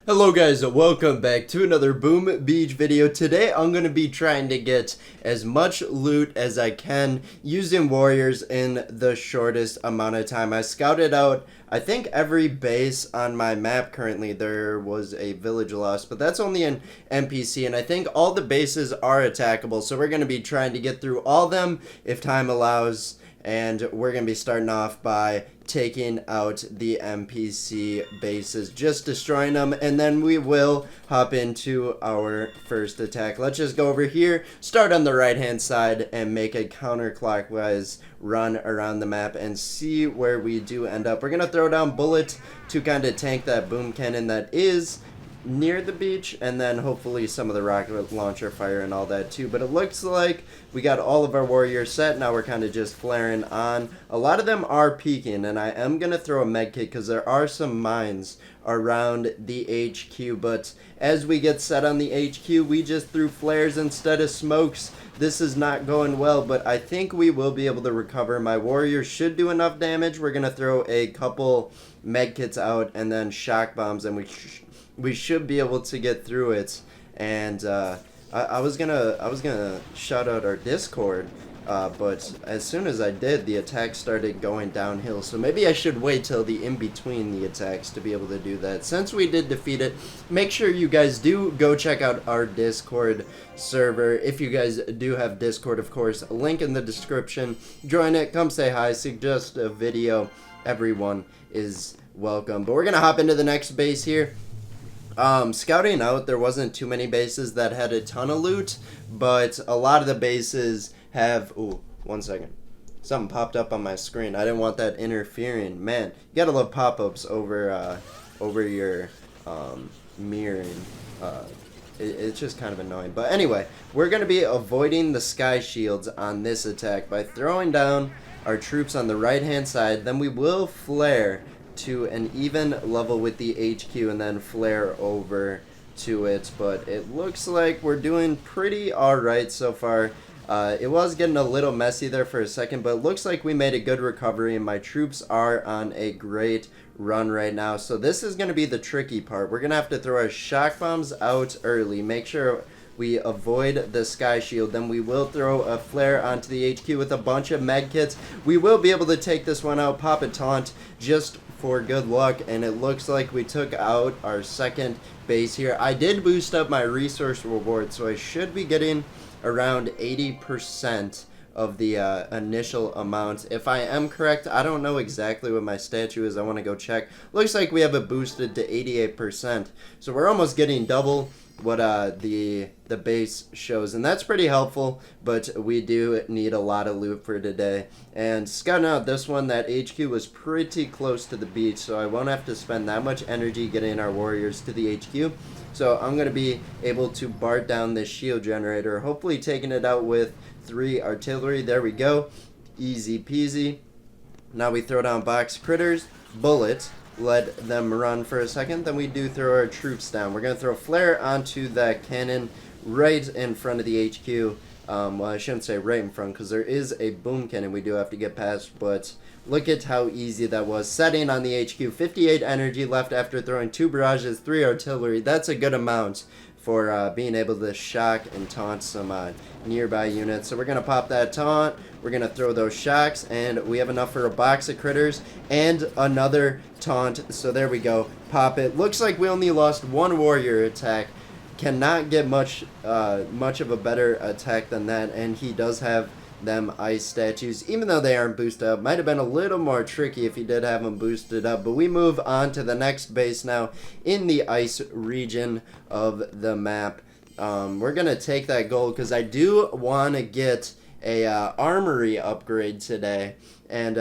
Hello guys, welcome back to another Boom Beach video. Today I'm going to be trying to get as much loot as I can using warriors in the shortest amount of time. I scouted out, I think, every base on my map currently. There was a village lost, but that's only an NPC, and I think all the bases are attackable, so we're going to be trying to get through all them if time allows. And we're going to be starting off by taking out the NPC bases, just destroying them, and then we will hop into our first attack. Let's just go over here, start on the right hand side, and make a counterclockwise run around the map and see where we do end up. We're going to throw down bullets to kind of tank that boom cannon that is near the beach, and then hopefully some of the rocket launcher fire and all that too. But it looks like we got all of our warriors set. Now we're kind of just flaring on. A lot of them are peeking, and I am gonna throw a med kit because there are some mines around the HQ. But as we get set on the HQ, we just threw flares instead of smokes. This is not going well, but I think we will be able to recover. My warriors should do enough damage. We're gonna throw a couple med kits out and then shock bombs, and we should be able to get through it. And I was gonna shout out our Discord, but as soon as I did, the attack started going downhill. So maybe I should wait till the in between the attacks to be able to do that. Since we did defeat it, make sure you guys do go check out our Discord server. If you guys do have Discord, of course, link in the description. Join it, come say hi, suggest a video. Everyone is welcome. But we're gonna hop into the next base here. Scouting out, there wasn't too many bases that had a ton of loot, but a lot of the bases have... Ooh, 1 second. Something popped up on my screen. I didn't want that interfering. Man, you gotta love pop-ups over your mirroring. It's just kind of annoying. But anyway, we're going to be avoiding the sky shields on this attack by throwing down our troops on the right-hand side. Then we will flare to an even level with the HQ and then flare over to it. But it looks like we're doing pretty alright so far. It was getting a little messy there for a second, but it looks like we made a good recovery and my troops are on a great run right now. So this is going to be the tricky part. We're going to have to throw our shock bombs out early. Make sure we avoid the sky shield. Then we will throw a flare onto the HQ with a bunch of med kits. We will be able to take this one out, pop a taunt just for good luck, and it looks like we took out our second base here. I did boost up my resource reward, so I should be getting around 80% of the initial amount. If I am correct, I don't know exactly what my statue is. I want to go check. Looks like we have it boosted to 88%, so we're almost getting double what the base shows, and that's pretty helpful. But we do need a lot of loot for today. And scouting out this one, that HQ was pretty close to the beach, so I won't have to spend that much energy getting our warriors to the HQ. So I'm going to be able to BART down this shield generator, hopefully taking it out with 3 artillery. There we go, easy peasy. Now we throw down box critters, bullets, let them run for a second, then we do throw our troops down. We're going to throw a flare onto that cannon right in front of the HQ. Well, I shouldn't say right in front, because there is a boom cannon we do have to get past, but look at how easy that was. Setting on the HQ, 58 energy left after throwing 2 barrages, 3 artillery. That's a good amount for being able to shock and taunt some nearby units. So we're going to pop that taunt, we're going to throw those shocks, and we have enough for a box of critters and another taunt. So there we go, pop it. Looks like we only lost 1 warrior attack. Cannot get much of a better attack than that, and he does have them ice statues, even though they aren't boosted up. Might have been a little more tricky if he did have them boosted up. But we move on to the next base now in the ice region of the map. We're gonna take that gold because I do want to get a armory upgrade today, and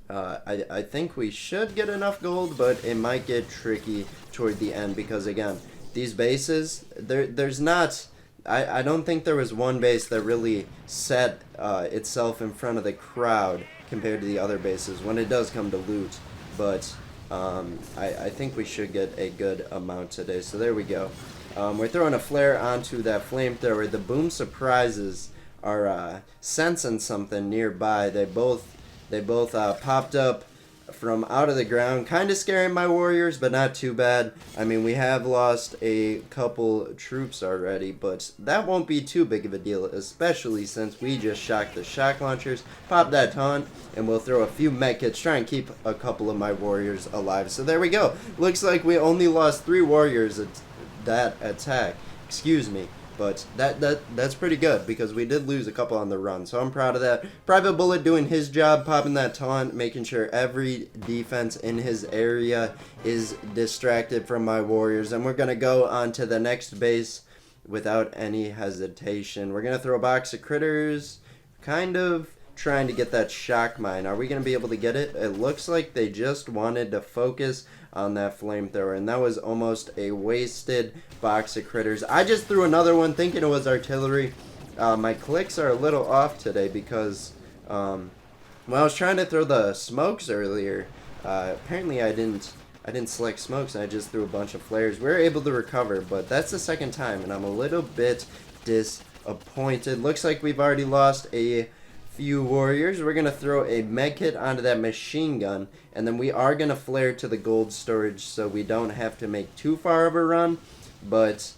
I think we should get enough gold, but it might get tricky toward the end because, again, these bases, there's not... I don't think there was one base that really set itself in front of the crowd compared to the other bases when it does come to loot. But I think we should get a good amount today. So there we go. We're throwing a flare onto that flamethrower. The boom surprises are sensing something nearby. They both popped up from out of the ground. Kind of scaring my warriors, but not too bad. I mean, we have lost a couple troops already, but that won't be too big of a deal, especially since we just shocked the shock launchers. Pop that taunt, and we'll throw a few medkits, try and keep a couple of my warriors alive. So there we go. Looks like we only lost 3 warriors at that attack. Excuse me. But that's pretty good because we did lose a couple on the run. So I'm proud of that. Private Bullet doing his job, popping that taunt, making sure every defense in his area is distracted from my warriors. And we're going to go on to the next base without any hesitation. We're going to throw a box of critters, kind of trying to get that shock mine. Are we going to be able to get it? It looks like they just wanted to focus on that flamethrower, and that was almost a wasted box of critters. I just threw another one thinking it was artillery. My clicks are a little off today because when I was trying to throw the smokes earlier, apparently I didn't select smokes, and I just threw a bunch of flares. We were able to recover, but that's the second time, and I'm a little bit disappointed. Looks like we've already lost a few warriors. We're going to throw a medkit onto that machine gun, and then we are going to flare to the gold storage so we don't have to make too far of a run, but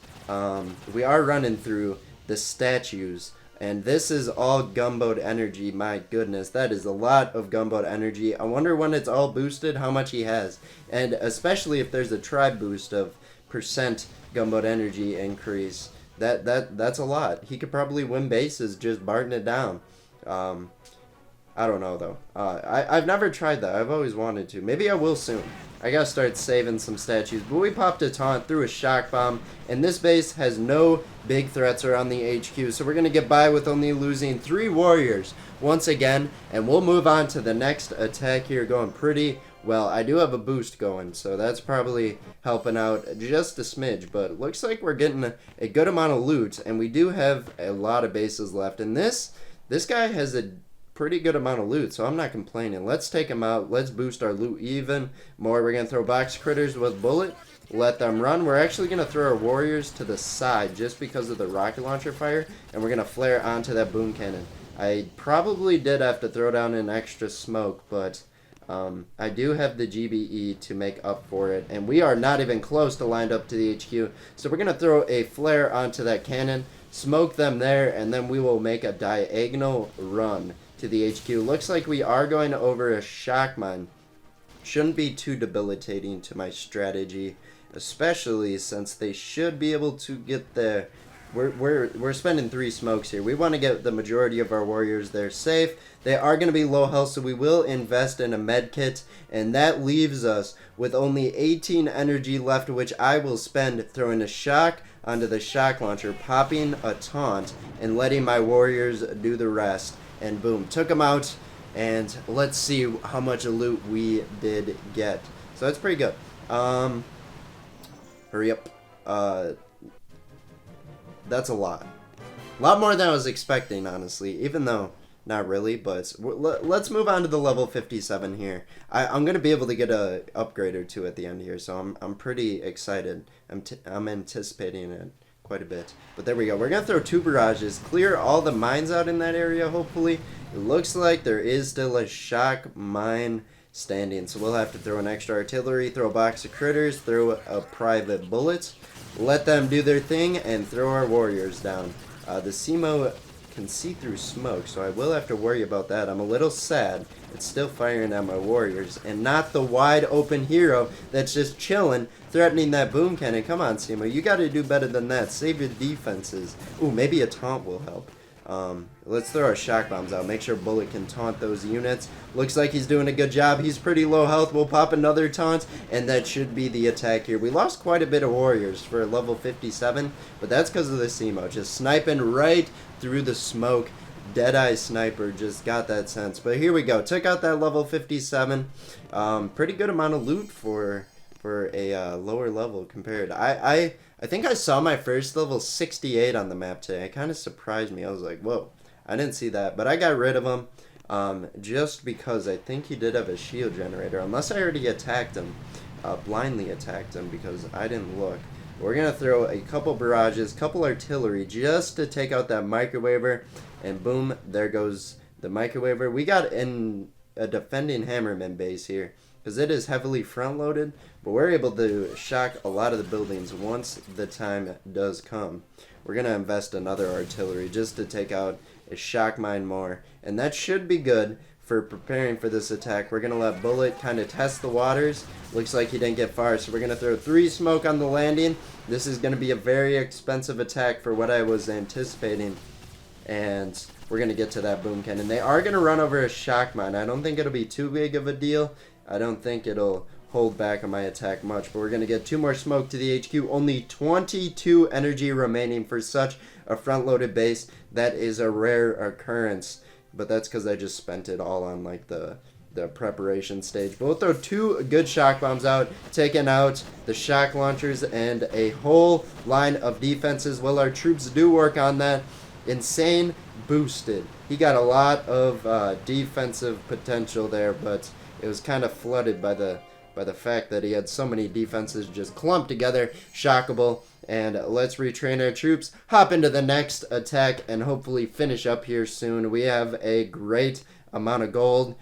we are running through the statues, and this is all gunboat energy. My goodness, that is a lot of gunboat energy. I wonder when it's all boosted how much he has, and especially if there's a tribe boost of % gunboat energy increase. That's a lot. He could probably win bases just barting it down. I don't know though. I've never tried that. I've always wanted to. Maybe I will soon. I gotta start saving some statues. But we popped a taunt, threw a shock bomb, and this base has no big threats around the HQ. So we're gonna get by with only losing 3 warriors once again, and we'll move on to the next attack here, going pretty well. I do have a boost going, so that's probably helping out just a smidge, but it looks like we're getting a good amount of loot, and we do have a lot of bases left. And this guy has a pretty good amount of loot, so I'm not complaining. Let's take him out. Let's boost our loot even more. We're going to throw box critters with bullet. Let them run. We're actually going to throw our warriors to the side just because of the rocket launcher fire, and we're going to flare onto that boom cannon. I probably did have to throw down an extra smoke, but I do have the GBE to make up for it, and we are not even close to lined up to the HQ, so we're going to throw a flare onto that cannon, smoke them there, and then we will make a diagonal run to the HQ. Looks like we are going over a shock mine. Shouldn't be too debilitating to my strategy, especially since they should be able to get there. We're spending 3 smokes here. We want to get the majority of our warriors there safe. They are going to be low health, so we will invest in a med kit, and that leaves us with only 18 energy left, which I will spend throwing a shock onto the shock launcher, popping a taunt, and letting my warriors do the rest. And boom, took them out, and let's see how much loot we did get. So that's pretty good. Hurry up. That's a lot. A lot more than I was expecting, honestly, even though not really, but let's move on to the level 57 here. I'm going to be able to get a upgrade or 2 at the end here, so I'm pretty excited. I'm anticipating it quite a bit. But there we go. We're going to throw 2 barrages, clear all the mines out in that area, hopefully. It looks like there is still a shock mine standing, so we'll have to throw an extra artillery, throw a box of critters, throw a private bullet, let them do their thing, and throw our warriors down. The CMO can see through smoke, so I will have to worry about that. I'm a little sad. It's still firing at my warriors, and not the wide open hero that's just chilling, threatening that boom cannon. Come on, CMO, you got to do better than that. Save your defenses. Ooh, maybe a taunt will help. Let's throw our shock bombs out. Make sure Bullet can taunt those units. Looks like he's doing a good job. He's pretty low health. We'll pop another taunt, and that should be the attack here. We lost quite a bit of warriors for level 57, but that's because of the CMO. Just sniping right through the smoke. Deadeye sniper just got that sense. But here we go. Took out that level 57. Pretty good amount of loot for a lower level compared. I think I saw my first level 68 on the map today. It kind of surprised me. I was like, whoa, I didn't see that. But I got rid of him just because I think he did have a shield generator. Unless I already attacked him, blindly attacked him because I didn't look. We're going to throw a couple barrages, couple artillery just to take out that microwaver. And boom, there goes the microwaver. We got in a defending hammerman base here. because it is heavily front-loaded, but we're able to shock a lot of the buildings once the time does come. We're going to invest another artillery just to take out a shock mine more, and that should be good for preparing for this attack. We're going to let Bullet kind of test the waters. Looks like he didn't get far, so we're going to throw 3 smoke on the landing. This is going to be a very expensive attack for what I was anticipating, and we're going to get to that boom cannon. They are going to run over a shock mine. I don't think it'll be too big of a deal. I don't think it'll hold back on my attack much, but we're going to get 2 more smoke to the HQ. Only 22 energy remaining for such a front-loaded base. That is a rare occurrence, but that's because I just spent it all on like the preparation stage. But we'll throw 2 good shock bombs out, taking out the shock launchers and a whole line of defenses. While our troops do work on that, Insane boosted. He got a lot of defensive potential there, but it was kind of flooded by the fact that he had so many defenses just clumped together. Shockable. And let's retrain our troops, hop into the next attack, and hopefully finish up here soon. We have a great amount of gold,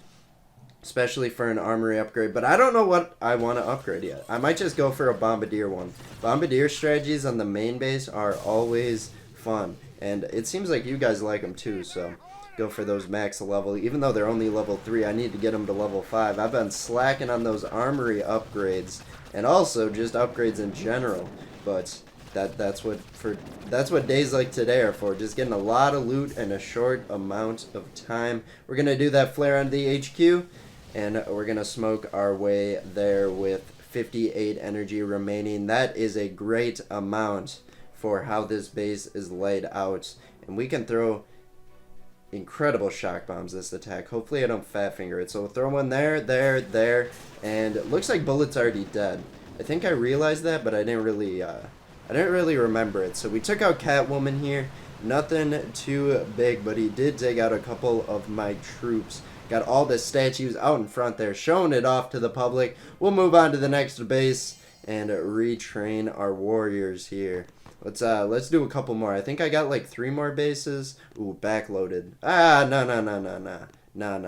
especially for an armory upgrade, but I don't know what I want to upgrade yet. I might just go for a bombardier one. Bombardier strategies on the main base are always fun, and it seems like you guys like them too, so go for those max level. Even though they're only level 3, I need to get them to level 5. I've been slacking on those armory upgrades, and also just upgrades in general, but that's what days like today are for. Just getting a lot of loot in a short amount of time. We're gonna do that flare on the HQ, and we're gonna smoke our way there with 58 energy remaining. That is a great amount for how this base is laid out, and we can throw incredible shock bombs this attack. Hopefully I don't fat finger it. So we'll throw one there, and it looks like Bullet's already dead. I think I realized that, but I didn't really remember it. So we took out Catwoman here. Nothing too big, but he did take out a couple of my troops. Got all the statues out in front there, showing it off to the public. We'll move on to the next base and retrain our warriors here. Let's do a couple more. I think I got like 3 more bases. Ooh, backloaded. No.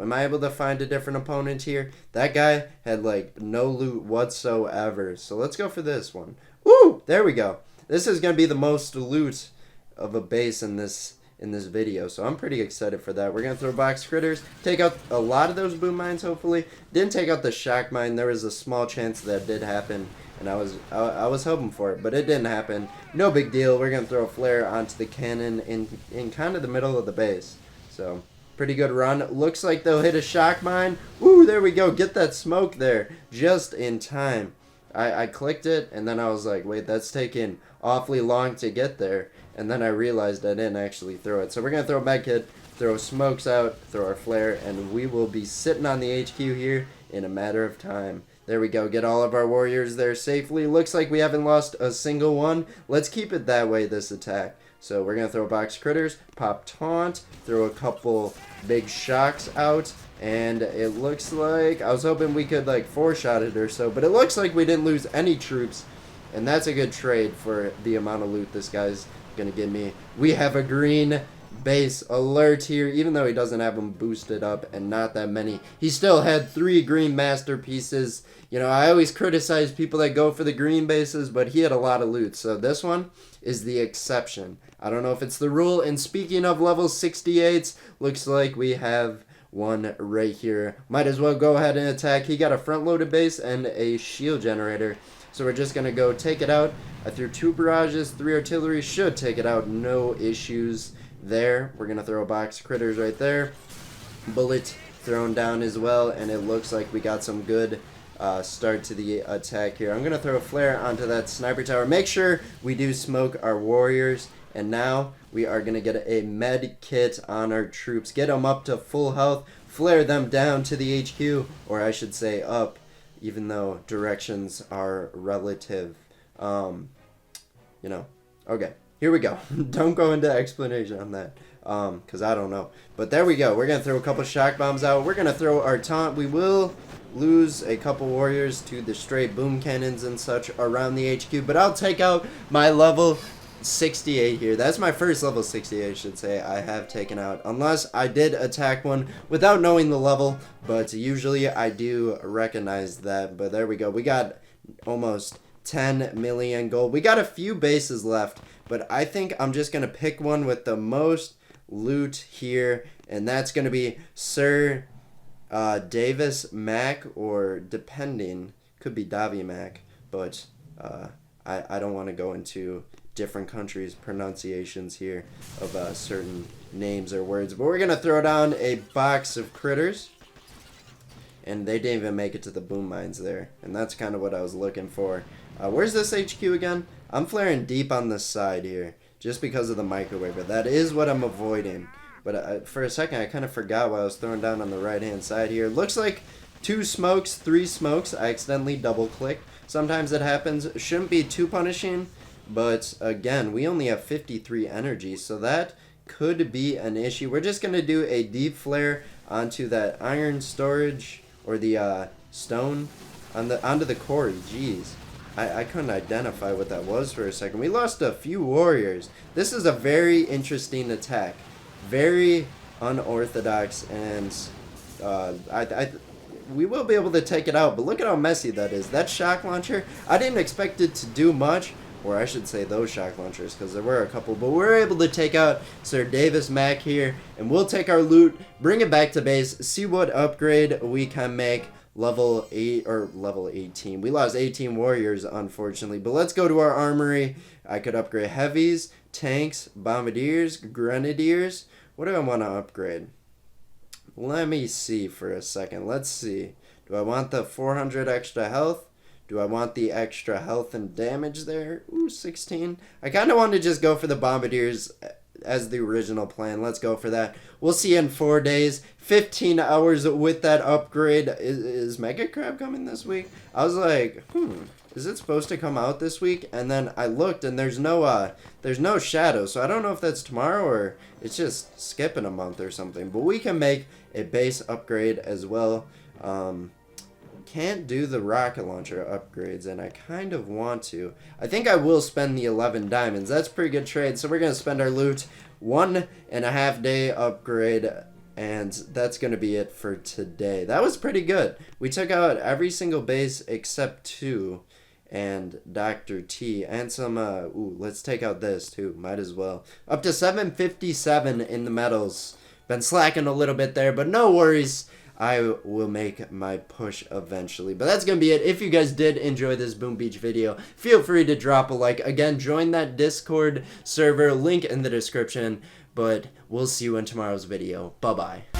Am I able to find a different opponent here? That guy had like no loot whatsoever. So let's go for this one. Woo! There we go. This is gonna be the most loot of a base in this video, so I'm pretty excited for that. We're gonna throw box critters, take out a lot of those boom mines. Hopefully, didn't take out the shock mine. There was a small chance that did happen, and I was hoping for it, but it didn't happen. No big deal. We're gonna throw a flare onto the cannon in kind of the middle of the base. So pretty good run. Looks like they'll hit a shock mine. Woo! There we go. Get that smoke there just in time. I clicked it, and then I was like, wait, that's taking awfully long to get there. And then I realized I didn't actually throw it. So we're going to throw a medkit, throw smokes out, throw our flare, and we will be sitting on the HQ here in a matter of time. There we go. Get all of our warriors there safely. Looks like we haven't lost a single one. Let's keep it that way this attack. So we're going to throw box critters, pop taunt, throw a couple big shocks out, and it looks like, I was hoping we could like 4-shot it or so, but it looks like we didn't lose any troops, and that's a good trade for the amount of loot this guy's going to give me. We have a green base alert here, even though he doesn't have them boosted up and not that many. He still had 3 green masterpieces. You know, I always criticize people that go for the green bases, but he had a lot of loot, so this one is the exception. I don't know if it's the rule. And speaking of level 68s, looks like we have one right here. Might as well go ahead and attack. He got a front-loaded base and a shield generator. So we're just going to go take it out. I threw 2 barrages, 3 artillery. Should take it out. No issues there. We're going to throw box critters right there. Bullet thrown down as well. And it looks like we got some good start to the attack here. I'm going to throw a flare onto that sniper tower. Make sure we do smoke our warriors. And now we are going to get a med kit on our troops. Get them up to full health. Flare them down to the HQ. Or I should say up. Even though directions are relative. You know. Okay. Here we go. Don't go into explanation on that. Because I don't know. But there we go. We're going to throw a couple shock bombs out. We're going to throw our taunt. We will lose a couple warriors to the straight boom cannons and such around the HQ. But I'll take out my level 68 here. That's my first level 68, I should say, I have taken out. Unless I did attack one without knowing the level. But usually I do recognize that. But there we go. We got almost 10 million gold. We got a few bases left. But I think I'm just going to pick one with the most loot here. And that's going to be Sir Davis Mac, or depending, could be Davi Mac. But I don't want to go into different countries' pronunciations here of certain names or words. But we're going to throw down a box of critters. And they didn't even make it to the boom mines there. And that's kind of what I was looking for. Where's this HQ again? I'm flaring deep on this side here, just because of the microwave. But that is what I'm avoiding. But for a second, I kind of forgot what I was throwing down on the right-hand side here. Looks like 2 smokes, 3 smokes. I accidentally double-clicked. Sometimes it happens. Shouldn't be too punishing. But again, we only have 53 energy, so that could be an issue. We're just going to do a deep flare onto that iron storage, or the stone, onto the quarry. Jeez. I couldn't identify what that was for a second. We lost a few warriors. This is a very interesting attack. Very unorthodox, and we will be able to take it out, but look at how messy that is. That shock launcher, I didn't expect it to do much, or I should say those shock launchers, because there were a couple, but we're able to take out Sir Davis Mac here, and we'll take our loot, bring it back to base, see what upgrade we can make. Level 8 or level 18. We lost 18 warriors, unfortunately, but let's go to our armory. I could upgrade heavies, tanks, bombardiers, grenadiers. What do I want to upgrade? Let me see for a second. Let's see. Do I want the 400 extra health? Do I want the extra health and damage there? Ooh, 16. I kind of want to just go for the bombardiers as the original plan. Let's go for that. We'll see you in 4 days. 15 hours with that upgrade. Is Mega Crab coming this week? I was like, is it supposed to come out this week? And then I looked, and there's no shadow, so I don't know if that's tomorrow or it's just skipping a month or something. But we can make a base upgrade as well. Can't do the rocket launcher upgrades, and I kind of want to. I think I will spend the 11 diamonds. That's a pretty good trade. So we're going to spend our loot. 1.5 day upgrade, and that's going to be it for today. That was pretty good. We took out every single base except 2, and Dr. T, and some, let's take out this too. Might as well. Up to 757 in the metals. Been slacking a little bit there, but no worries. I will make my push eventually. But that's going to be it. If you guys did enjoy this Boom Beach video, feel free to drop a like. Again, join that Discord server. Link in the description. But we'll see you in tomorrow's video. Bye-bye.